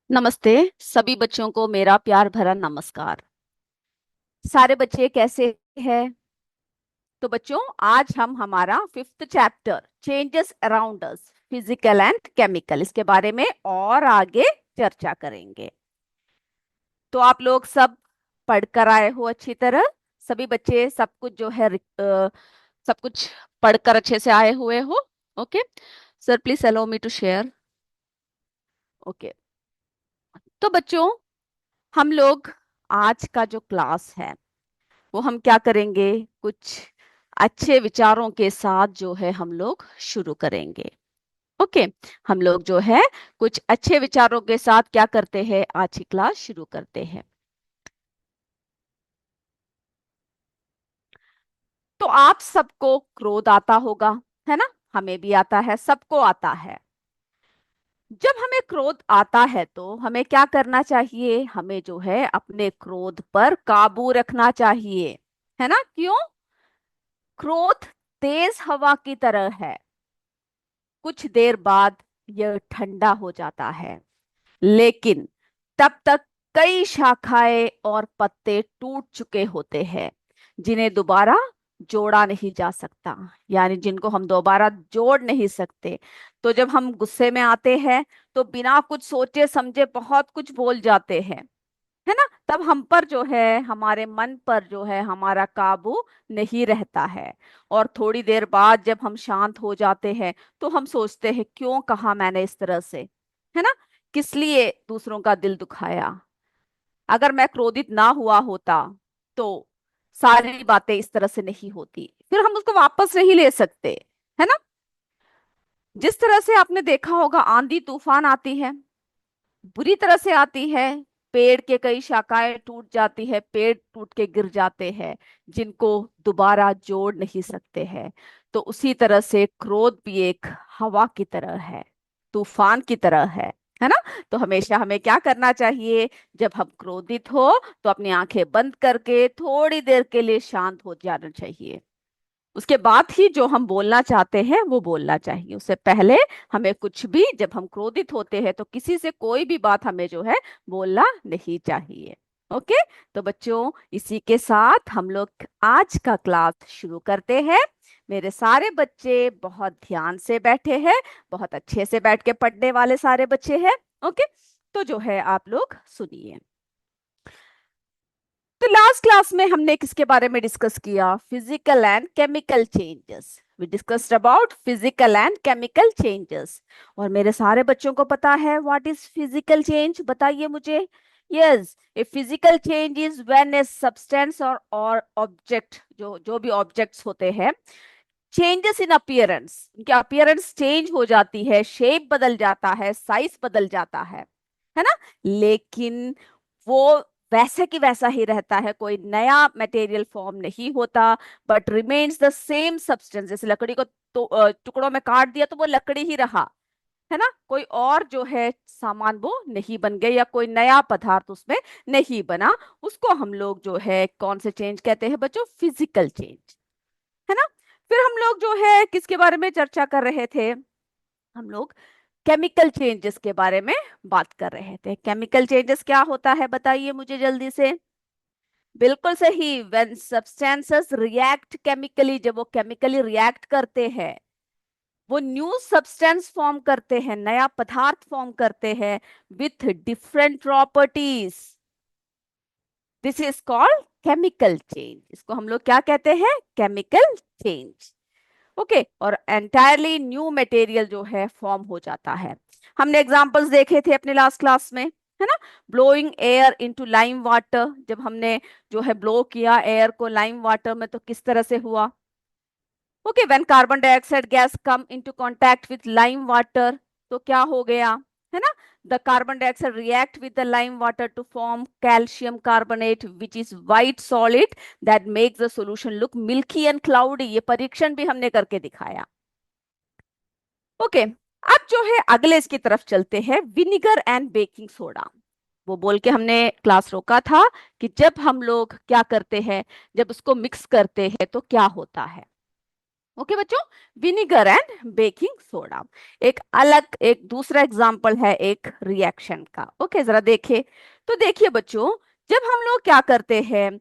नमस्ते। सभी बच्चों को मेरा प्यार भरा नमस्कार। सारे बच्चे कैसे हैं? तो बच्चों, आज हम हमारा fifth chapter changes around us physical and chemical इसके बारे में और आगे चर्चा करेंगे। तो आप लोग सब पढ़कर आए हो अच्छी तरह? सभी बच्चे सब कुछ जो है सब कुछ पढ़कर अच्छे से आए हुए हो? Okay sir, please allow me to share. Okay, तो बच्चों, हम लोग आज का जो क्लास है वो हम क्या करेंगे, कुछ अच्छे विचारों के साथ जो है हम लोग शुरू करेंगे। ओके, हम लोग जो है कुछ अच्छे विचारों के साथ क्या करते हैं, आज की क्लास शुरू करते हैं। तो आप सबको क्रोध आता होगा, है ना? हमें भी आता है, सबको आता है। जब हमें क्रोध आता है तो हमें क्या करना चाहिए? हमें जो है अपने क्रोध पर काबू रखना चाहिए, है ना? क्यों? क्रोध तेज हवा की तरह है, कुछ देर बाद यह ठंडा हो जाता है, लेकिन तब तक कई शाखाएं और पत्ते टूट चुके होते हैं जिन्हें दोबारा जोड़ा नहीं जा सकता, यानी जिनको हम दोबारा जोड़ नहीं सकते। तो जब हम गुस्से में आते हैं तो बिना कुछ सोचे समझे बहुत कुछ बोल जाते हैं, है ना? तब हम पर जो है, हमारे मन पर जो है हमारा काबू नहीं रहता है। और थोड़ी देर बाद जब हम शांत हो जाते हैं तो हम सोचते हैं, क्यों कहा मैंने इस तरह से, है ना? किस लिए दूसरों का दिल दुखाया? अगर मैं क्रोधित ना हुआ होता तो सारी बातें इस तरह से नहीं होती, फिर हम उसको वापस नहीं ले सकते, है ना? जिस तरह से आपने देखा होगा, आंधी तूफान आती है, बुरी तरह से आती है, पेड़ के कई शाखाएं टूट जाती है, पेड़ टूट के गिर जाते हैं जिनको दोबारा जोड़ नहीं सकते हैं। तो उसी तरह से क्रोध भी एक हवा की तरह है, तूफान की तरह है ना? तो हमेशा हमें क्या करना चाहिए? जब हम क्रोधित हो तो अपनी आंखें बंद करके थोड़ी देर के लिए शांत हो जाना चाहिए। उसके बाद ही जो हम बोलना चाहते हैं वो बोलना चाहिए। उससे पहले हमें कुछ भी, जब हम क्रोधित होते हैं तो किसी से कोई भी बात हमें जो है बोलना नहीं चाहिए। ओके, तो बच्चों, इसी के साथ हम लोग आज का क्लास शुरू करते हैं। मेरे सारे बच्चे बहुत ध्यान से बैठे हैं, बहुत अच्छे से बैठ के पढ़ने वाले सारे बच्चे हैं। ओके, तो जो है आप लोग सुनिए। तो लास्ट क्लास में हमने किसके बारे में डिस्कस किया? Physical and chemical changes. We discussed about physical and chemical changes. और मेरे सारे बच्चों को पता है व्हाट इज फिजिकल चेंज? बताइए मुझे। Yes, a physical change is when a substance और ऑब्जेक्ट, जो जो भी ऑब्जेक्ट्स होते हैं, चेंजेस इन अपीयरेंस, उनकी अपीयरेंस चेंज हो जाती है, शेप बदल जाता है, साइज बदल जाता है ना? लेकिन वो वैसे की वैसा ही रहता है, कोई नया मटेरियल फॉर्म नहीं होता, but remains the same substance. जैसे लकड़ी को तो टुकड़ों में काट दिया तो वो लकड़ी ही रहा, है ना? कोई और जो है सामान वो नहीं बन गए, या कोई नया पदार्थ उसमें नहीं बना। उसको हम लोग जो है कौन से चेंज कहते हैं बच्चों? फिजिकल चेंज, है ना? फिर हम लोग जो है किसके बारे में चर्चा कर रहे थे? हम लोग केमिकल चेंजेस के बारे में बात कर रहे थे। केमिकल चेंजेस क्या होता है, बताइए मुझे जल्दी से। बिल्कुल सही, व्हेन सब्सटेंसेस रिएक्ट केमिकली, जब वो केमिकली रिएक्ट करते हैं, वो न्यू सब्सटेंस फॉर्म करते हैं, नया पदार्थ फॉर्म करते हैं with different properties. This is called chemical change. इसको हम लोग क्या कहते हैं? Chemical change. ओके, और एंटायरली न्यू मटेरियल जो है फॉर्म हो जाता है। हमने एग्जांपल्स देखे थे अपने लास्ट क्लास में, है ना? Blowing air into lime water, जब हमने जो है ब्लो किया एयर को लाइम वाटर में तो किस तरह से हुआ? Okay, when carbon dioxide gas come into contact with lime water, तो क्या हो गया, है ना? The carbon dioxide react with the lime water to form calcium carbonate which is white solid that makes the solution look milky and cloudy. ये परीक्षण भी हमने करके दिखाया। ओके, अब जो है अगले इसकी तरफ चलते हैं, विनिगर एंड बेकिंग सोडा। वो बोल के हमने क्लास रोका था कि जब हम लोग क्या करते हैं, जब उसको मिक्स करते हैं तो क्या होता है। ओके बच्चों, विनीगर एंड बेकिंग सोडा। एक अलग एक दूसरा एग्जांपल है एक रिएक्शन का। ओके जरा देखिए। तो देखिए बच्चों, जब हम लोग क्या करते हैं,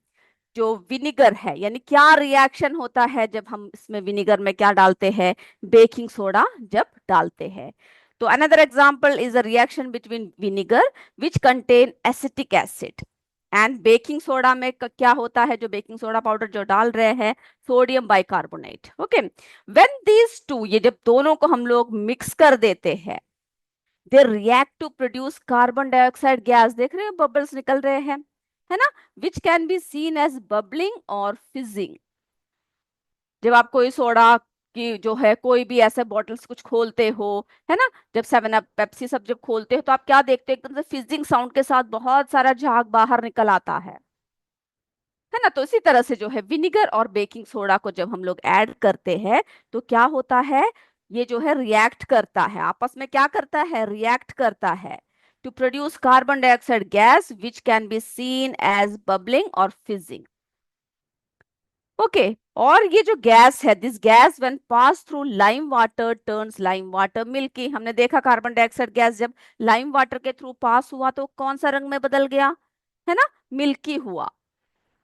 जो विनीगर है यानी क्या रिएक्शन होता है जब हम इसमें विनीगर में क्या डालते हैं, बेकिंग सोडा जब डालते हैं। तो another example is a reaction between vinegar which contain acetic acid and baking soda में क्या होता है, जो बेकिंग सोडा पाउडर जो डाल रहे हैं, sodium bicarbonate. Okay, when these two, ये जब दोनों को हम लोग मिक्स कर देते हैं, they react to produce carbon dioxide gas. देख रहे हो बबल्स निकल रहे हैं, है ना, which can be seen as bubbling और फिजिंग। जब आप कोई सोडा की जो है कोई भी ऐसे बॉटल्स कुछ खोलते हो, है ना, जब सेवन अप पेप्सी सब जब खोलते हो तो आप क्या देखते हो, एकदम से फिजिंग साउंड के साथ बहुत सारा झाग बाहर निकल आता है ना। तो इसी तरह से जो है विनीगर और बेकिंग सोडा को जब हम लोग ऐड करते हैं तो क्या होता है, ये जो है रिएक्ट करता है, आपस में क्या करता है, रिएक्ट करता है to produce carbon dioxide gas which can be seen as bubbling और फिजिंग। ओके, और ये जो गैस है, this gas when pass through lime water turns lime water milky. हमने देखा कार्बन डाइऑक्साइड गैस जब लाइम वाटर के थ्रू पास हुआ तो कौन सा रंग में बदल गया, है ना, मिल्की हुआ,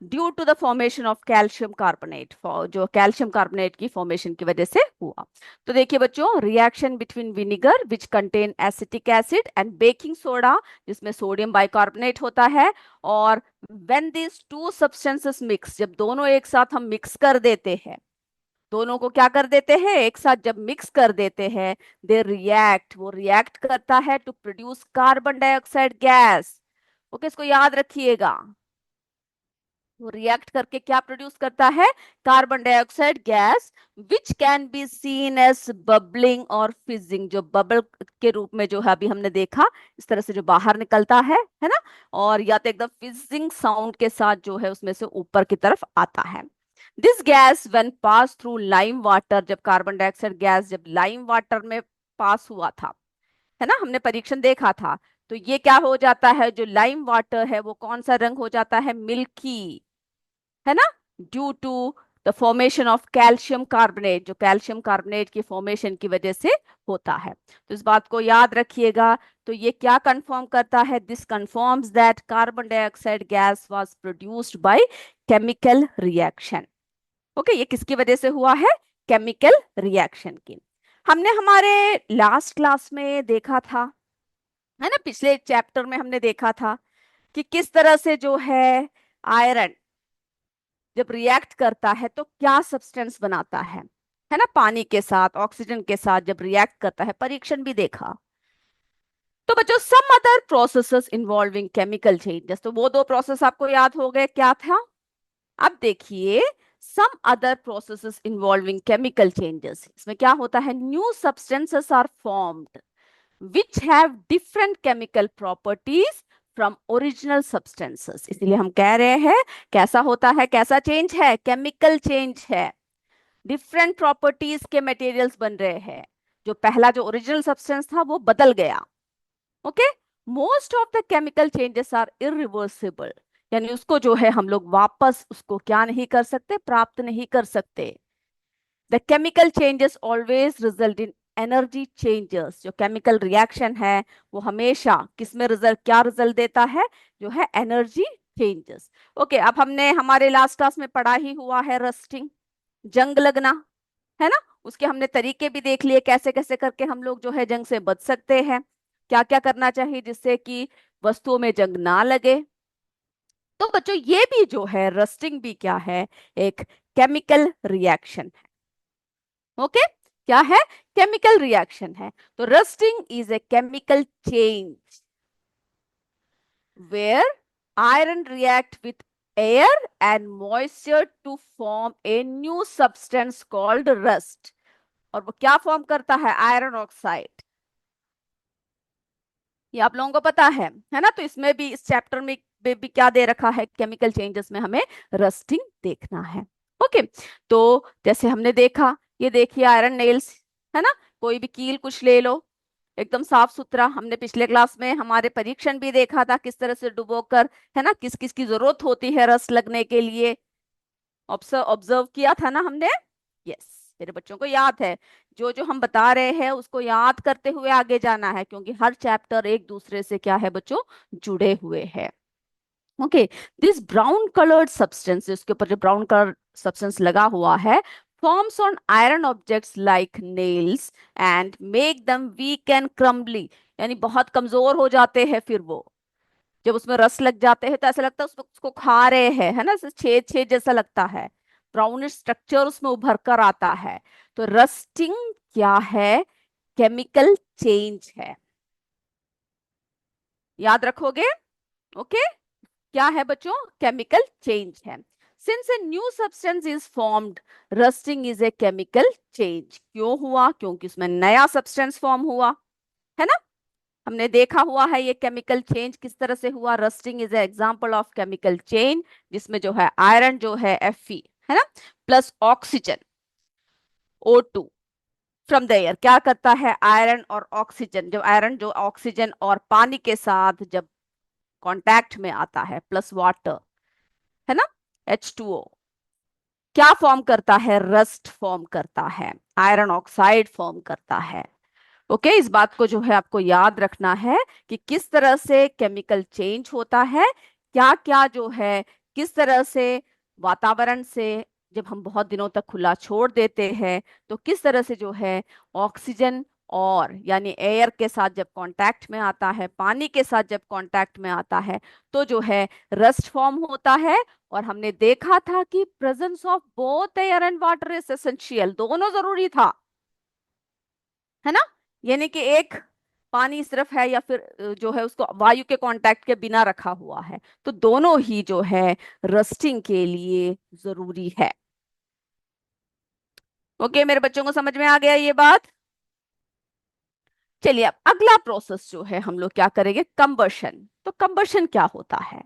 due to the formation of calcium carbonate, जो कैल्शियम कार्बोनेट की फॉर्मेशन की वजह से हुआ। तो देखिए बच्चों, reaction between vinegar which contain acetic acid and baking soda जिसमें सोडियम बाइकार्बोनेट होता है, और when this two substances mix, जब दोनों एक साथ हम मिक्स कर देते हैं, दोनों को क्या कर देते हैं एक साथ जब मिक्स कर देते हैं, दे रिएक्ट, वो रिएक्ट करता है to produce carbon dioxide gas. Okay, इसको याद रखिएगा, वो रिएक्ट करके क्या प्रोड्यूस करता है, carbon dioxide gas which can be seen as bubbling और फिजिंग, जो बबल के रूप में जो है अभी हमने देखा इस तरह से जो बाहर निकलता है ना, और या तो एकदम फिजिंग साउंड के साथ जो है उसमें से ऊपर की तरफ आता है। This gas when pass through lime water, जब कार्बन डाइऑक्साइड गैस जब लाइम वाटर में पास हुआ था, है ना, हमने परीक्षण देखा था, तो ये क्या हो जाता है, जो लाइम वाटर है वो कौन सा रंग हो जाता है, मिल्की, है ना, due to the formation of calcium carbonate, जो कैल्शियम कार्बोनेट की फॉर्मेशन की वजह से होता है। तो इस बात को याद रखिएगा। तो ये क्या कंफर्म करता है, this confirms that carbon dioxide gas was produced by chemical reaction. Okay, ये किसकी वजह से हुआ है, केमिकल रिएक्शन की। हमने हमारे लास्ट क्लास में देखा था, है ना, पिछले चैप्टर में हमने देखा था कि किस तरह से जो है आयरन जब रिएक्ट करता है तो क्या सब्सटेंस बनाता है ना, पानी के साथ ऑक्सीजन के साथ जब रिएक्ट करता है, परीक्षण भी देखा। तो बच्चों, some other processes involving chemical changes, तो वो दो प्रोसेस आपको याद हो गए, क्या था। अब देखिए, some other processes involving chemical changes, इसमें क्या होता है, new substances are formed which have different chemical properties from original substances। इसलिए हम कह रहे हैं कैसा होता है, कैसा चेंज है, केमिकल चेंज है, डिफरेंट प्रॉपर्टीज के मटेरियल्स बन रहे हैं, जो पहला जो ओरिजिनल सब्सटेंस था वो बदल गया। Okay, most of the chemical changes are irreversible, यानी उसको जो है हम लोग वापस उसको क्या नहीं कर सकते, प्राप्त नहीं कर सकते। The chemical changes always result in energy changes, जो केमिकल रिएक्शन है वो हमेशा किस में रिजल्ट, क्या रिजल्ट देता है, जो है एनर्जी चेंजेस। ओके, अब हमने हमारे लास्ट क्लास में पढ़ा ही हुआ है रस्टिंग, जंग लगना, है ना, उसके हमने तरीके भी देख लिए, कैसे कैसे करके हम लोग जो है जंग से बच सकते हैं, क्या क्या करना चाहिए जिससे कि वस्तुओं में जंग ना लगे। तो बच्चों, ये भी जो है रस्टिंग भी क्या है, एक केमिकल रिएक्शन है। ओके, क्या है, केमिकल रिएक्शन है। तो rusting is a chemical change where iron react with air and moisture to form a new substance called rust, और वो क्या फॉर्म करता है, आयरन ऑक्साइड। ये आप लोगों को पता है ना, तो इसमें भी इस चैप्टर में भी क्या दे रखा है, केमिकल चेंजेस में हमें रस्टिंग देखना है। ओके, तो जैसे हमने देखा, ये देखिए आयरन नेल्स, है ना, कोई भी कील कुछ ले लो, एकदम साफ सुथरा। हमने पिछले क्लास में हमारे परीक्षण भी देखा था किस तरह से डुबोकर, है ना, किस किस की जरूरत होती है रस्ट लगने के लिए, ऑब्जर्व ऑब्जर्व किया था ना हमने। यस, मेरे बच्चों को याद है, जो जो हम बता रहे हैं उसको याद करते हुए आगे जाना है, क्योंकि हर चैप्टर एक दूसरे से क्या है बच्चों, जुड़े हुए हैं। Okay, this brown coloured substance, इसके ऊपर जो ब्राउन कलर सब्सटेंस लगा हुआ है, forms on iron objects like nails and make them weak and crumbly, यानी बहुत कमजोर हो जाते हैं। फिर वो जब उसमें रस लग जाते हैं तो ऐसा लगता है उसको खा रहे हैं, है ना, छेद छेद जैसा लगता है, ब्राउनिश स्ट्रक्चर उसमें उभर कर आता है। तो रस्टिंग क्या है, केमिकल चेंज है, याद रखोगे। ओके, क्या है बच्चों, केमिकल चेंज है। Since A new substance is formed, rusting is a chemical change. क्यों हुआ, क्योंकि उसमें नया सब्सटेंस फॉर्म हुआ, है ना। हमने देखा हुआ है ये केमिकल चेंज किस तरह से हुआ। Rusting is A example of chemical change, जिसमें जो है आयरन जो है Fe, है ना, plus oxygen O2 from the air, क्या करता है आयरन और ऑक्सीजन, जब आयरन जो ऑक्सीजन और पानी के साथ जब कांटेक्ट में आता है, प्लस वाटर, है ना, H2O, क्या फॉर्म करता है, रस्ट फॉर्म करता है, आयरन ऑक्साइड फॉर्म करता है। ओके, इस बात को जो है आपको याद रखना है कि किस तरह से केमिकल चेंज होता है, क्या क्या जो है, किस तरह से वातावरण से जब हम बहुत दिनों तक खुला छोड़ देते हैं तो किस तरह से जो है ऑक्सीजन और यानी एयर के साथ जब कांटेक्ट में आता है, पानी के साथ जब कांटेक्ट में आता है, तो जो है रस्ट फॉर्म होता है। और हमने देखा था कि presence of both air and water is essential, दोनों जरूरी था, है ना। यानी कि एक पानी सिर्फ है या फिर जो है उसको वायु के कांटेक्ट के बिना रखा हुआ है, तो दोनों ही जो है रस्टिंग के लिए जरूरी है। ओके, मेरे बच्चों को समझ में आ गया ये बात। चलिए अब अगला प्रोसेस जो है हम लोग क्या करेंगे, कंबशन। तो कंबशन क्या होता है,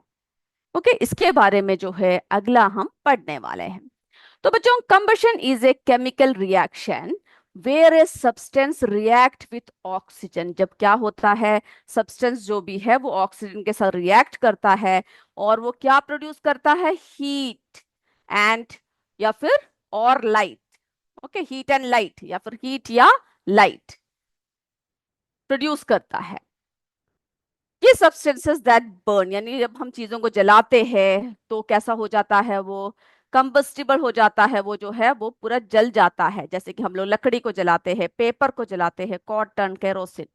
ओके, इसके बारे में जो है अगला हम पढ़ने वाले हैं। तो बच्चों, combustion is a chemical reaction where a substance react with oxygen. जब क्या होता है, सब्सटेंस जो भी है वो ऑक्सीजन के साथ रिएक्ट करता है और वो क्या प्रोड्यूस करता है, हीट एंड या फिर और light. Okay, heat and light या फिर हीट या लाइट प्रोड्यूस करता है। ये सब्सटेंसेस दैट बर्न, यानी जब हम चीजों को जलाते हैं तो कैसा हो जाता है, वो कंबस्टिबल हो जाता है, वो जो है वो पूरा जल जाता है। जैसे कि हम लोग लकड़ी को जलाते हैं, पेपर को जलाते हैं, कॉटन, केरोसिन।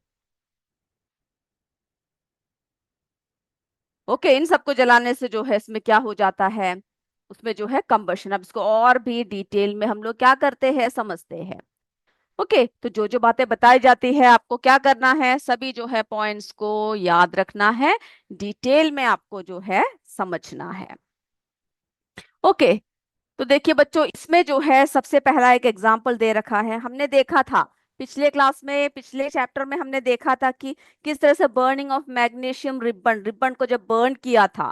ओके, इन सबको जलाने से जो है इसमें क्या हो जाता है, उसमें जो है कंबशन। अब इसको और भी डिटेल में हम लोग क्या करते हैं, समझते हैं। ओके, तो जो जो बातें बताई जाती है आपको क्या करना है, सभी जो है पॉइंट्स को याद रखना है, डिटेल में आपको जो है समझना है। ओके, तो देखिए बच्चों, इसमें जो है सबसे पहला एक एग्जाम्पल दे रखा है। हमने देखा था पिछले क्लास में, पिछले चैप्टर में हमने देखा था कि किस तरह से burning of magnesium ribbon, ribbon को जब बर्न किया था,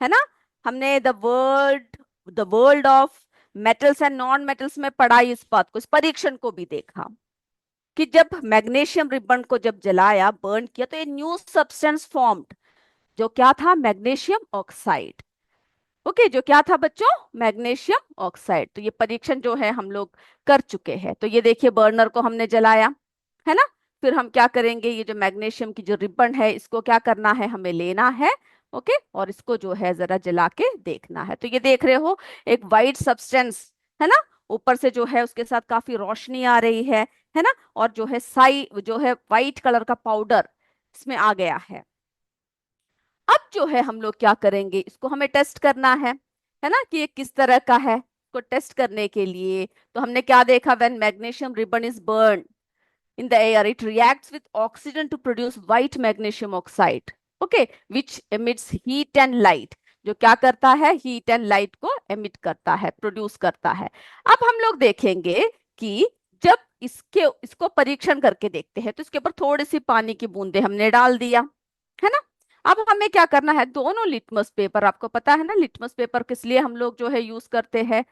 है ना। हमने the world of metals and non metals में पढ़ा इस बात को, इस परीक्षण को भी देखा कि जब मैग्नीशियम रिबन को जब जलाया, बर्न किया, तो ये न्यू सब्सटेंस फॉर्म्ड, जो क्या था, मैग्नीशियम ऑक्साइड। ओके, जो क्या था बच्चों, मैग्नीशियम ऑक्साइड। तो ये परीक्षण जो है हम लोग कर चुके हैं। तो ये देखिए, बर्नर को हमने जलाया, है ना। फिर हम क्या करेंगे, ये जो मैग्नीशियम की जो रिबन है इसको क्या करना है, हमें लेना है। ओके, और इसको जो है जरा जला के देखना है। तो ये देख रहे हो, एक वाइट सब्सटेंस, है ना, ऊपर से जो है उसके साथ काफी रोशनी आ रही है ना, और जो है साई जो है वाइट कलर का पाउडर इसमें आ गया अब जो है हम लोग क्या करेंगे, इसको हमें टेस्ट करना है ना, कि ये किस तरह का है। इसको टेस्ट करने के लिए तो हमने क्या देखा, when magnesium ribbon is burn in the air, it reacts with oxygen to produce white magnesium oxide, okay, which emits heat and light। जो क्या करता है, हीट एंड लाइट को एमिट करता है, प्रोड्यूस करता है। अब हम लोग देखेंगे कि जब इसको परीक्षण करके देखते हैं तो इसके ऊपर थोड़ी सी पानी की बूंदे हमने डाल दिया, है ना। अब हमें क्या करना है, दोनों लिटमस पेपर, आपको पता है ना लिटमस पेपर किस लिए हम लोग जो है यूज करते हैं,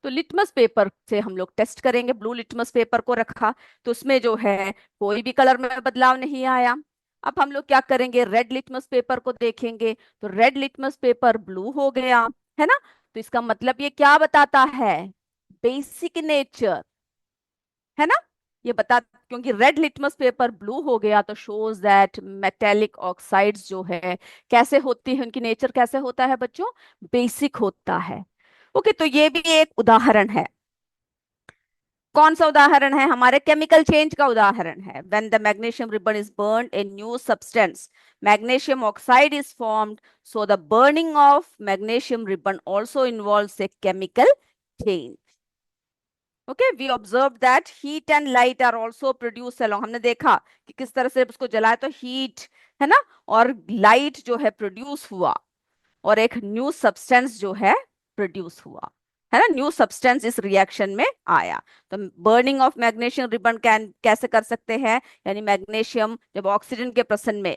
तो लिटमस पेपर से हम लोग टेस्ट करेंगे। ब्लू लिटमस पेपर को रखा तो उसमें जो है कोई भी कलर में बदलाव नहीं आया। अब हम लोग क्या करेंगे, रेड लिटमस पेपर को देखेंगे तो रेड लिटमस पेपर ब्लू हो गया, है ना। तो इसका मतलब ये क्या बताता है, बेसिक नेचर, है ना। ये बता, क्योंकि रेड लिटमस पेपर ब्लू हो गया तो शोज दैट मेटेलिक ऑक्साइड्स जो है कैसे होती है, उनकी नेचर कैसे होता है बच्चों, बेसिक होता है। ओके, तो ये भी एक उदाहरण है। कौन सा उदाहरण है, हमारे केमिकल चेंज का उदाहरण है। When the magnesium ribbon is burn a new substance magnesium oxide is formed, so the burning of magnesium ribbon also involves a chemical change. Okay, we observe that heat and light are also produce along. हमने देखा कि किस तरह से उसको जलाए तो heat, है ना, और लाइट जो है प्रोड्यूस हुआ, और एक न्यू सब्सटेंस जो है प्रोड्यूस हुआ, है ना, न्यू सब्सटेंस इस रिएक्शन में आया। तो burning of magnesium ribbon can कैसे कर सकते हैं, यानी मैग्नीशियम जब ऑक्सीजन के प्रसन में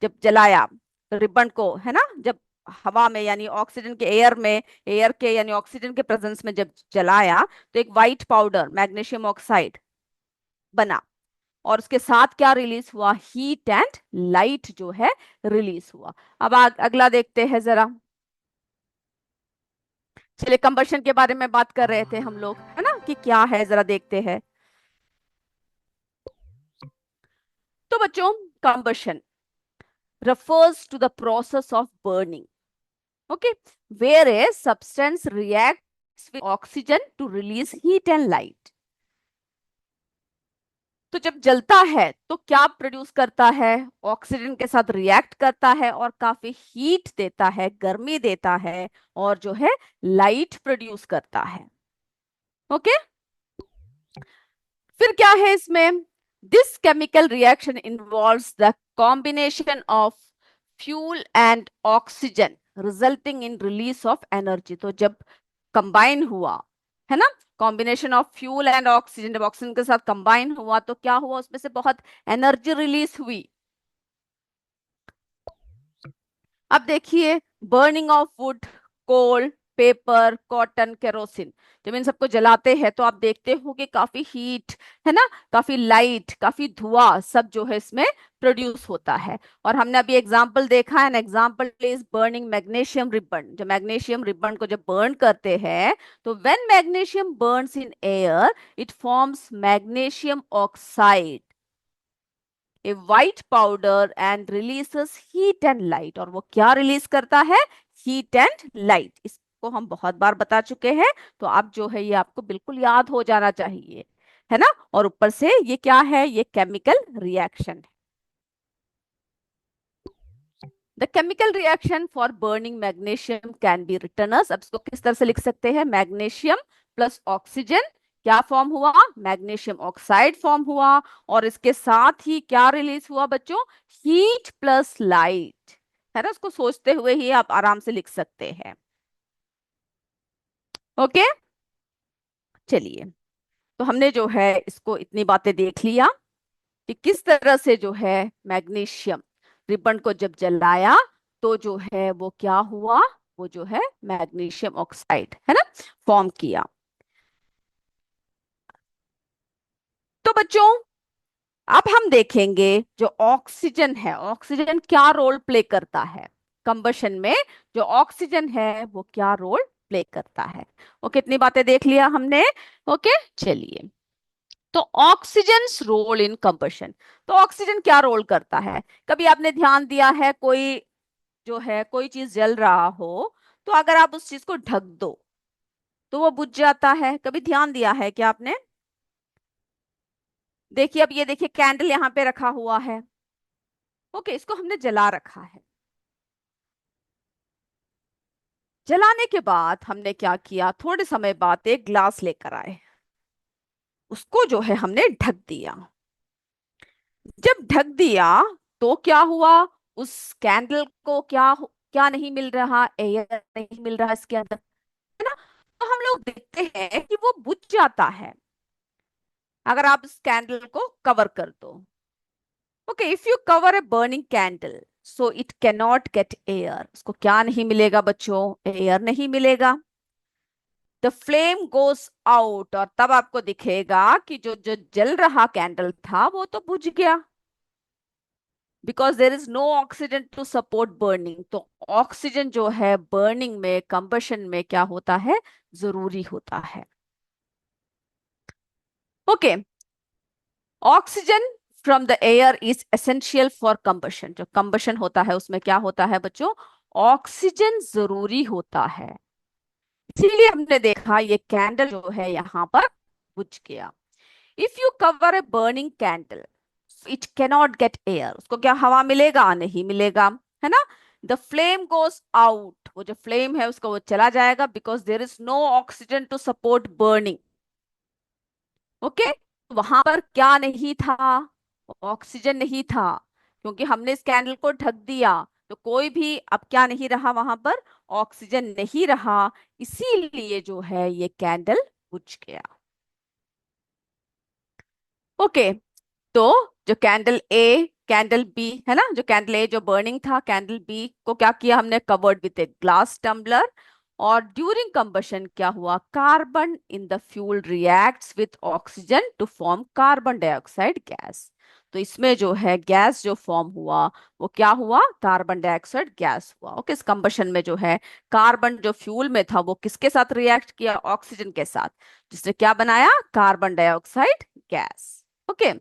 जब जलाया रिबन को, है ना, जब हवा में यानी ऑक्सीजन के एयर में, एयर के यानी ऑक्सीजन के प्रेजेंस में जब जलाया, तो एक वाइट पाउडर मैग्नीशियम ऑक्साइड बना, और उसके साथ क्या रिलीज हुआ, हीट एंड लाइट जो है रिलीज हुआ। अब अगला देखते हैं जरा। चलिए, कंबशन के बारे में बात कर रहे थे हम लोग, है ना, कि क्या है, जरा देखते हैं। तो बच्चों, combustion refers to the process of burning, okay, where a substance reacts with oxygen to release heat and light. तो जब जलता है तो क्या प्रोड्यूस करता है, ऑक्सीजन के साथ रिएक्ट करता है और काफी हीट देता है, गर्मी देता है, और जो है लाइट प्रोड्यूस करता है। ओके, फिर क्या है इसमें, this chemical reaction involves the combination of fuel and oxygen resulting in release of energy. तो जब कंबाइन हुआ, है ना, combination of fuel and oxygen, जब ऑक्सीजन के साथ कंबाइन हुआ तो क्या हुआ, उसमें से बहुत एनर्जी रिलीज हुई। अब देखिए, burning of wood, coal, paper, cotton, kerosene, जब इन सबको जलाते हैं तो आप देखते हो कि काफी हीट, है ना, काफी लाइट, काफी धुआं सब जो है इसमें प्रोड्यूस होता है। और हमने अभी एग्जांपल देखा है, an example is burning magnesium ribbon. जो मैग्नीशियम रिबन को जब बर्न करते हैं तो when magnesium Burns in air it forms magnesium oxide, A white powder, and releases heat and light. और वो क्या रिलीज करता है, हीट एंड लाइट। इसको हम बहुत बार बता चुके हैं, तो अब जो है ये आपको बिल्कुल याद हो जाना चाहिए, है ना। और ऊपर से ये क्या है, ये केमिकल रिएक्शन है। The chemical reaction for burning magnesium can be written as. अब इसको किस तरह से लिख सकते हैं, मैग्नीशियम प्लस ऑक्सीजन क्या फॉर्म हुआ, मैग्नीशियम ऑक्साइड फॉर्म हुआ, और इसके साथ ही क्या रिलीज हुआ बच्चों, हीट प्लस लाइट, है ना। उसको सोचते हुए ही आप आराम से लिख सकते हैं। ओके, चलिए, तो हमने जो है इसको इतनी बातें देख लिया कि किस तरह से जो है मैग्नीशियम रिबन को जब जलाया तो जो है वो क्या हुआ, वो जो है मैग्नीशियम ऑक्साइड, है ना, फॉर्म किया। तो बच्चों, अब हम देखेंगे जो ऑक्सीजन है, ऑक्सीजन क्या रोल प्ले करता है कंबशन में, जो ऑक्सीजन है वो क्या रोल प्ले करता है। वो कितनी बातें देख लिया हमने। ओके, चलिए, तो ऑक्सीजन रोल इन कंबशन। तो ऑक्सीजन क्या रोल करता है, कभी आपने ध्यान दिया है, कोई जो है कोई चीज जल रहा हो तो अगर आप उस चीज को ढक दो तो वो बुझ जाता है, कभी ध्यान दिया है क्या आपने। देखिए, अब ये देखिए, कैंडल यहाँ पे रखा हुआ है। ओके, इसको हमने जला रखा है। जलाने के बाद हमने क्या किया, थोड़े समय बाद एक ग्लास लेकर आए, उसको जो है हमने ढक दिया। जब ढक दिया तो क्या हुआ, उस कैंडल को क्या नहीं मिल रहा, एयर नहीं मिल रहा इसके अंदर, है ना। तो हम लोग देखते हैं कि वो बुझ जाता है अगर आप इस कैंडल को कवर कर दो। Okay, if you cover a burning candle so it can not gate air, उसको क्या नहीं मिलेगा बच्चों, एयर नहीं मिलेगा। द फ्लेम गोस आउट, और तब आपको दिखेगा कि जो जो जल रहा कैंडल था वो तो बुझ गया, because there is no oxygen to support burning. तो ऑक्सीजन जो है बर्निंग में, कंबशन में क्या होता है, जरूरी होता है। Okay, oxygen from the air is essential for combustion. जो कंबशन होता है उसमें क्या होता है बच्चों, ऑक्सीजन जरूरी होता है। इसीलिए हमने देखा ये कैंडल जो है यहाँ पर बुझ गया। If you cover a burning candle it cannot get air, उसको क्या हवा मिलेगा, नहीं मिलेगा, है ना। द फ्लेम गोज आउट, वो जो फ्लेम है उसको वो चला जाएगा, because there is no oxygen to support burning. Okay, वहां पर क्या नहीं था, ऑक्सीजन नहीं था, क्योंकि हमने इस कैंडल को ढक दिया। तो कोई भी अब क्या नहीं रहा वहां पर, ऑक्सीजन नहीं रहा, इसीलिए जो है ये कैंडल बुझ गया। ओके, तो जो कैंडल ए, कैंडल बी है ना, जो कैंडल ए जो बर्निंग था, कैंडल बी को क्या किया हमने, covered with a glass tumbler. और ड्यूरिंग कंबशन क्या हुआ, carbon in the fuel reacts with oxygen to form carbon dioxide gas. तो इसमें जो है गैस जो फॉर्म हुआ वो क्या हुआ, कार्बन डाइऑक्साइड गैस हुआ। ओके, इस कंबशन में जो है कार्बन जो फ्यूल में था वो किसके साथ रिएक्ट किया, ऑक्सीजन के साथ, जिसने क्या बनाया, carbon dioxide gas. Okay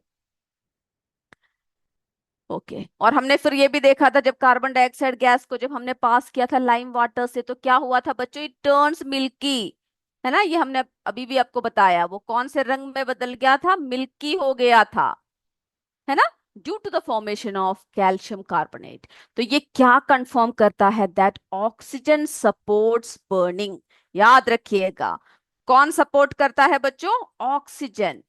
okay, और हमने फिर ये भी देखा था जब कार्बन डाइऑक्साइड गैस को जब हमने पास किया था लाइम वाटर से, तो क्या हुआ था बच्चों, इट टर्न्स मिल्की, है ना। ये हमने अभी भी आपको बताया, वो कौन से रंग में बदल गया था, मिल्की हो गया था, है ना, due to the formation of calcium carbonate. तो ये क्या कंफर्म करता है, दैट ऑक्सीजन सपोर्ट्स बर्निंग। याद रखिएगा, कौन सपोर्ट करता है बच्चों, ऑक्सीजन।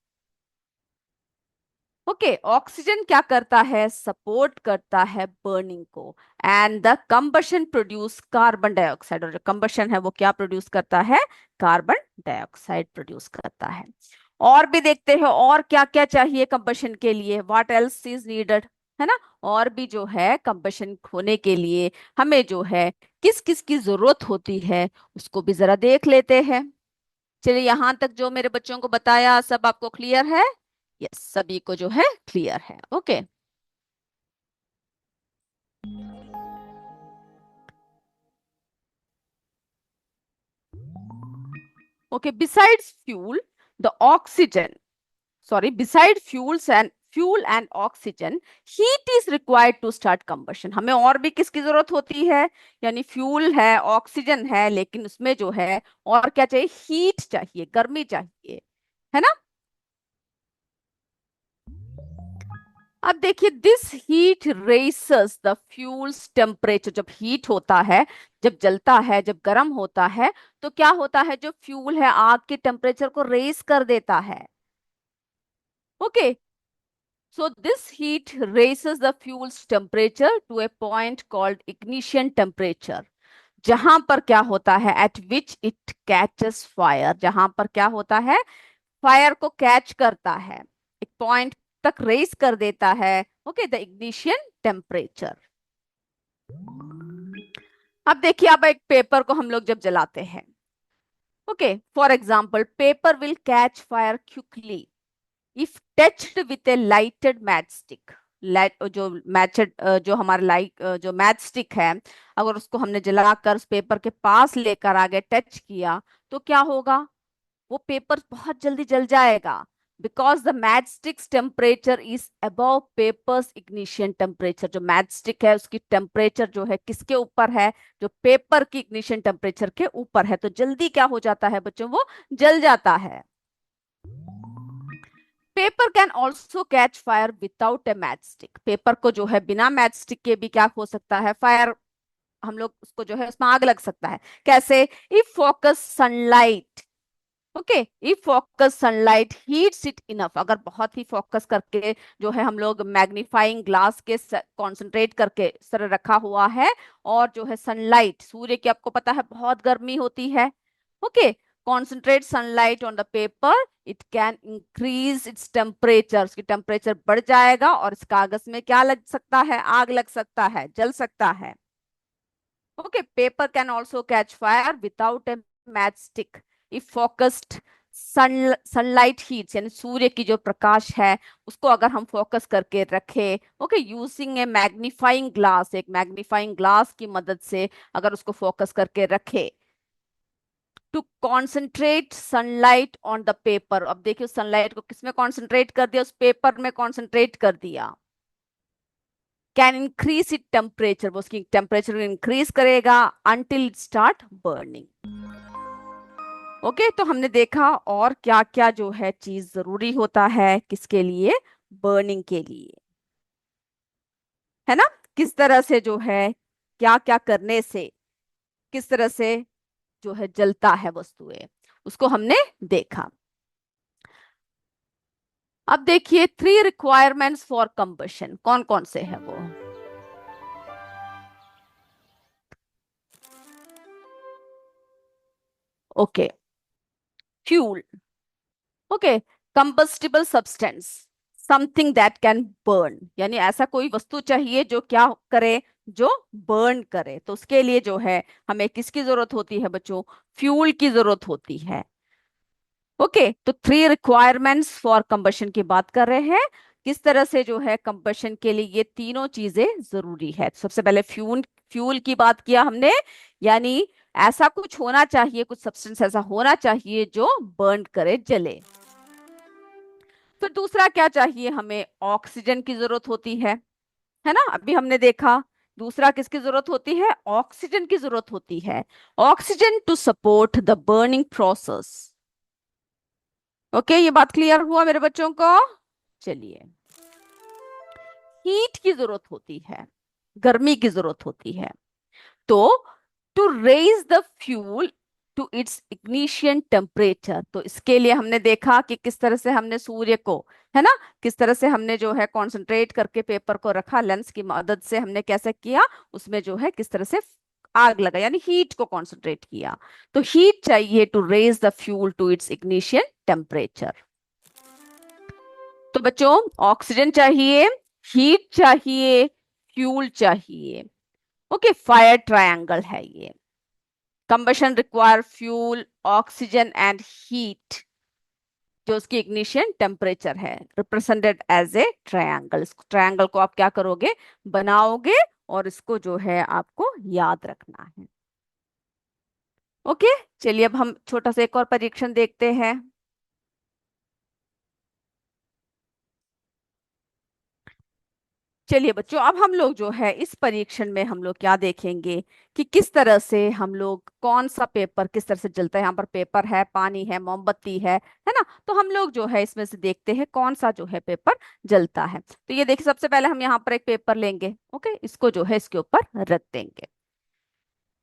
ओके, ऑक्सीजन क्या करता है, सपोर्ट करता है बर्निंग को। And the combustion produce carbon dioxide, और जो कंबशन है वो क्या प्रोड्यूस करता है, कार्बन डाइऑक्साइड प्रोड्यूस करता है। और भी देखते हैं और क्या क्या चाहिए कंबशन के लिए, व्हाट एल्स इज नीडेड, है ना। और भी जो है कंबशन होने के लिए हमें जो है किस किस की जरूरत होती है उसको भी जरा देख लेते हैं। चलिए, यहां तक जो मेरे बच्चों को बताया सब आपको क्लियर है, यस, सभी को जो है क्लियर है। Okay okay, besides fuel the oxygen, sorry, beside fuel and oxygen, heat is required to start combustion. हमें और भी किसकी जरूरत होती है, यानी फ्यूल है, ऑक्सीजन है, लेकिन उसमें जो है और क्या चाहिए, हीट चाहिए, गर्मी चाहिए, है ना। अब देखिए, this heat raises the fuel's temperature. जब हीट होता है, जब जलता है, जब गर्म होता है, तो क्या होता है, जो फ्यूल है आग के टेम्परेचर को रेस कर देता है। Okay, so this heat raises the fuel's temperature to a point called ignition temperature. जहां पर क्या होता है, at which it catches fire, जहां पर क्या होता है, फायर को कैच करता है, एक पॉइंट तक रेस कर देता है। Okay, the ignition temperature. अब देखिए, अब एक पेपर को हम लोग जब जलाते हैं, okay, for example paper will catch fire quickly if touched with A lighted match stick. Light जो मैचड जो हमारा लाइट जो मैच स्टिक है, अगर उसको हमने जलाकर उस पेपर के पास लेकर आगे टच किया, तो क्या होगा, वो पेपर बहुत जल्दी जल जाएगा, because the match sticks temperature is above papers ignition temperature. जो मैच स्टिक है उसकी टेम्परेचर जो है किसके ऊपर है, जो पेपर की इग्निशन टेम्परेचर के ऊपर है, तो जल्दी क्या हो जाता है बच्चों, वो जल जाता है। Paper can also catch fire without A match stick. Paper को जो है बिना मैच स्टिक के भी क्या हो सकता है, फायर, हम लोग उसको जो है उसमें आग लग सकता है। कैसे, if focus sunlight, okay, if focus sunlight heats it enough, अगर बहुत ही फोकस करके जो है हम लोग मैग्नीफाइंग ग्लास के कंसंट्रेट करके सर रखा हुआ है, और जो है सनलाइट, सूर्य की आपको पता है बहुत गर्मी होती है, okay, concentrate sunlight on the paper, it can increase its temperature, उसकी टेम्परेचर बढ़ जाएगा, और इस कागज में क्या लग सकता है, आग लग सकता है, जल सकता है। Okay, paper can also catch fire without A match stick if focused sunlight heats, यानी सूर्य की जो प्रकाश है उसको अगर हम फोकस करके रखें, okay, using a magnifying glass, एक मैग्नीफाइंग ग्लास की मदद से अगर उसको फोकस करके रखे, to concentrate sunlight on the paper. अब देखिए सनलाइट को किसमें कॉन्सेंट्रेट कर दिया, उस पेपर में कॉन्सेंट्रेट कर दिया। कैन इंक्रीज इट टेम्परेचर, वो उसकी टेम्परेचर इंक्रीज करेगा until it start burning. Okay, तो हमने देखा और क्या क्या जो है चीज जरूरी होता है किसके लिए, बर्निंग के लिए, है ना। किस तरह से जो है, क्या क्या करने से किस तरह से जो है जलता है वस्तुएं, उसको हमने देखा। अब देखिए 3 रिक्वायरमेंट्स फॉर कंबशन, कौन कौन से है वो। Okay, fuel, okay, combustible substance, something that can burn, यानी ऐसा कोई वस्तु चाहिए जो क्या करे, जो बर्न करे। तो उसके लिए जो है हमें किसकी जरूरत होती है बच्चों, फ्यूल की जरूरत होती है। ओके, तो 3 रिक्वायरमेंट्स फॉर कंबशन की बात कर रहे हैं, किस तरह से जो है कंबशन के लिए ये तीनों चीजें जरूरी है। सबसे पहले फ्यूल, फ्यूल की बात किया हमने, यानी ऐसा कुछ होना चाहिए, कुछ सब्सटेंस ऐसा होना चाहिए जो बर्न करे, जले। फिर दूसरा क्या चाहिए हमें, ऑक्सीजन की जरूरत होती है ना। अभी हमने देखा दूसरा किसकी जरूरत होती है, ऑक्सीजन की जरूरत होती है। Oxygen to support the burning process. Okay, ये बात क्लियर हुआ मेरे बच्चों को। चलिए, हीट की जरूरत होती है, गर्मी की जरूरत होती है। तो to raise the fuel to its ignition temperature, तो इसके लिए हमने देखा कि किस तरह से हमने सूर्य को, है ना, किस तरह से हमने जो है कंसंट्रेट करके पेपर को रखा, लेंस की मदद से हमने कैसे किया, उसमें जो है किस तरह से आग लगा, यानी हीट को कंसंट्रेट किया। तो हीट चाहिए to raise the fuel to its ignition temperature. तो बच्चों ऑक्सीजन चाहिए, हीट चाहिए, फ्यूल चाहिए। ओके, फायर ट्रायंगल है ये। Combustion require fuel, oxygen and heat, जो उसकी इग्निशन टेम्परेचर है, रिप्रेजेंटेड एज ए ट्रायंगल। इस ट्रायंगल को आप क्या करोगे, बनाओगे, और इसको जो है आपको याद रखना है। ओके, चलिए अब हम छोटा सा एक और परीक्षण देखते हैं। चलिए बच्चों, अब हम लोग जो है इस परीक्षण में हम लोग क्या देखेंगे कि किस तरह से हम लोग, कौन सा पेपर किस तरह से जलता है। यहाँ पर पेपर है, पानी है, मोमबत्ती है ना। तो हम लोग जो है इसमें से देखते हैं कौन सा जो है पेपर जलता है। तो ये देखिए, सबसे पहले हम यहाँ पर एक पेपर लेंगे, ओके, इसको जो है इसके ऊपर रख देंगे।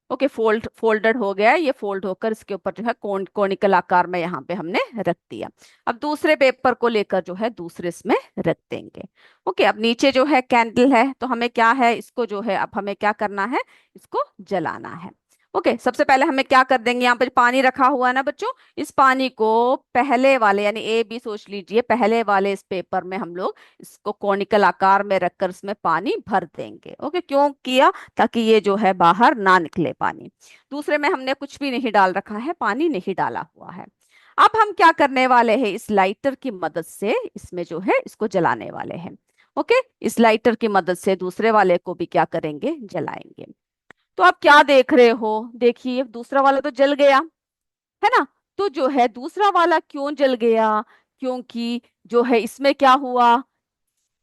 ओके, फोल्डेड हो गया, ये फोल्ड होकर इसके ऊपर जो है कोनिकल आकार में यहाँ पे हमने रख दिया। अब दूसरे पेपर को लेकर जो है दूसरे इसमें रख देंगे। ओके, अब नीचे जो है कैंडल है, तो हमें क्या है, इसको जो है अब हमें क्या करना है, इसको जलाना है। ओके, सबसे पहले हमें क्या कर देंगे, यहाँ पे पानी रखा हुआ है ना बच्चों, इस पानी को पहले वाले, यानी ए बी सोच लीजिए, पहले वाले इस पेपर में हम लोग इसको कॉनिकल आकार में रखकर इसमें पानी भर देंगे। ओके, क्यों किया, ताकि ये जो है बाहर ना निकले पानी। दूसरे में हमने कुछ भी नहीं डाल रखा है, पानी नहीं डाला हुआ है। अब हम क्या करने वाले हैं, इस लाइटर की मदद से इसमें जो है इसको जलाने वाले हैं। ओके, इस लाइटर की मदद से दूसरे वाले को भी क्या करेंगे, जलाएंगे। तो आप क्या देख रहे हो, देखिए दूसरा वाला तो जल गया, है ना। तो जो है दूसरा वाला क्यों जल गया, क्योंकि जो है इसमें क्या हुआ,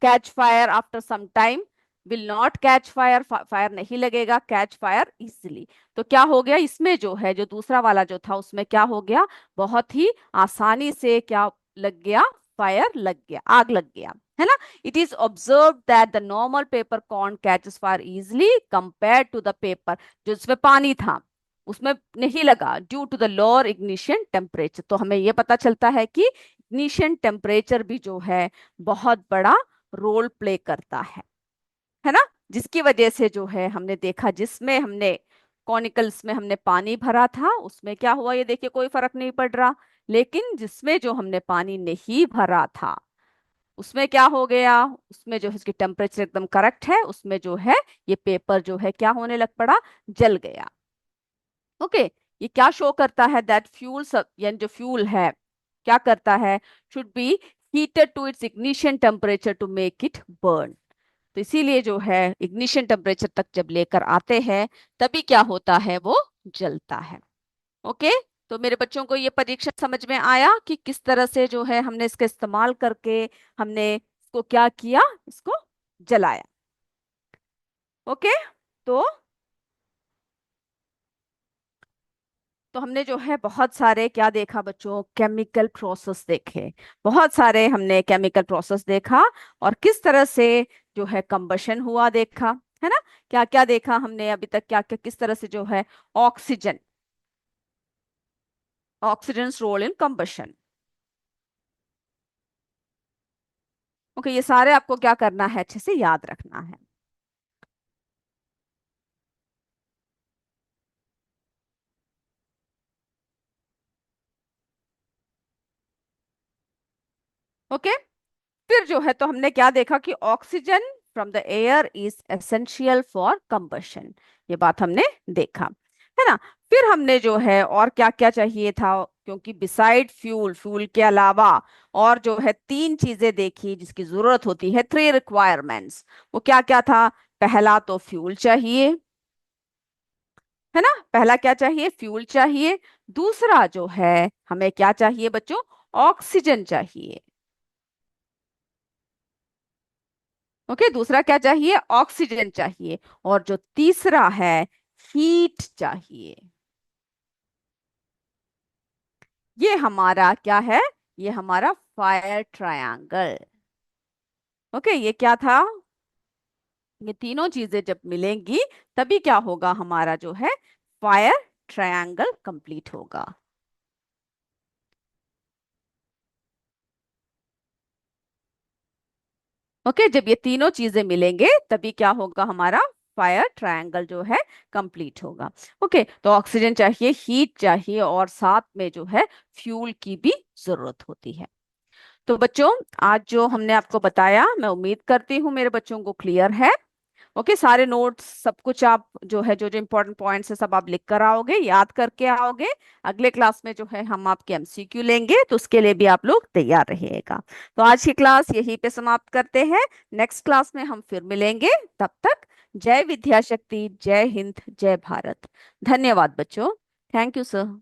catch fire after some time, will not catch fire, fire नहीं लगेगा, कैच फायर इजिली। तो क्या हो गया, इसमें जो है, जो दूसरा वाला जो था उसमें क्या हो गया, बहुत ही आसानी से क्या लग गया, फायर लग गया, आग लग गया, है ना। It is observe that the normal paper corn catches fire easily compare to the paper, जो इसमें पानी था उसमें नहीं लगा, due to the lower ignition temperature. तो हमें यह पता चलता है कि इग्निशन टेम्परेचर भी जो है बहुत बड़ा रोल प्ले करता है ना। जिसकी वजह से जो है हमने देखा, जिसमें हमने कॉनिकल्स में हमने पानी भरा था उसमें क्या हुआ, ये देखिए कोई फर्क नहीं पड़ रहा। लेकिन जिसमें जो हमने पानी नहीं भरा था उसमें क्या हो गया, उसमें जो है उसकी टेम्परेचर एकदम करेक्ट है, उसमें जो है ये पेपर जो है क्या होने लग पड़ा, जल गया। ओके, ये क्या शो करता है, दैट फ्यूल, यानी जो फ्यूल है क्या करता है, should be heated to its ignition temperature to make it burn. तो इसीलिए जो है इग्निशन टेम्परेचर तक जब लेकर आते हैं तभी क्या होता है, वो जलता है। ओके, तो मेरे बच्चों को ये परीक्षण समझ में आया कि किस तरह से जो है हमने इसका इस्तेमाल करके हमने इसको क्या किया, इसको जलाया। ओके। तो हमने जो है बहुत सारे क्या देखा बच्चों, केमिकल प्रोसेस देखे। बहुत सारे हमने केमिकल प्रोसेस देखा, और किस तरह से जो है कंबशन हुआ देखा, है ना। क्या क्या देखा हमने अभी तक, क्या क्या किस तरह से जो है oxygen, oxygen role in combustion. Okay, ये सारे आपको क्या करना है, अच्छे से याद रखना है। ओके। फिर जो है तो हमने क्या देखा कि oxygen from the air is essential for combustion. ये बात हमने देखा, है ना। फिर हमने जो है और क्या क्या चाहिए था, क्योंकि बिसाइड फ्यूल, फ्यूल के अलावा और जो है तीन चीजें देखी जिसकी जरूरत होती है, थ्री रिक्वायरमेंट्स। वो क्या क्या था, पहला तो फ्यूल चाहिए, है ना। पहला क्या चाहिए, फ्यूल चाहिए। दूसरा जो है हमें क्या चाहिए बच्चों, ऑक्सीजन चाहिए। ओके, दूसरा क्या चाहिए, ऑक्सीजन चाहिए। और जो तीसरा है, हीट चाहिए। ये हमारा क्या है, ये हमारा फायर ट्रायंगल। ओके, ये क्या था, ये तीनों चीजें जब मिलेंगी तभी क्या होगा, हमारा जो है फायर ट्रायंगल कंप्लीट होगा। ओके, जब ये तीनों चीजें मिलेंगे तभी क्या होगा, हमारा फायर ट्रायंगल जो है कंप्लीट होगा। ओके, तो ऑक्सीजन चाहिए, हीट चाहिए, और साथ में जो है फ्यूल की भी जरूरत होती है। तो बच्चों, आज जो हमने आपको बताया, मैं उम्मीद करती हूँ मेरे बच्चों को क्लियर है। ओके, सारे नोट्स सब कुछ आप जो है, जो जो इम्पोर्टेंट पॉइंट्स है सब आप लिख कर आओगे, याद करके आओगे। अगले क्लास में जो है हम आपके एमसीक्यू लेंगे, तो उसके लिए भी आप लोग तैयार रहिएगा। तो आज की क्लास यहीं पे समाप्त करते हैं। नेक्स्ट क्लास में हम फिर मिलेंगे। तब तक जय विद्या शक्ति, जय हिंद, जय भारत। धन्यवाद बच्चों। Thank you sir.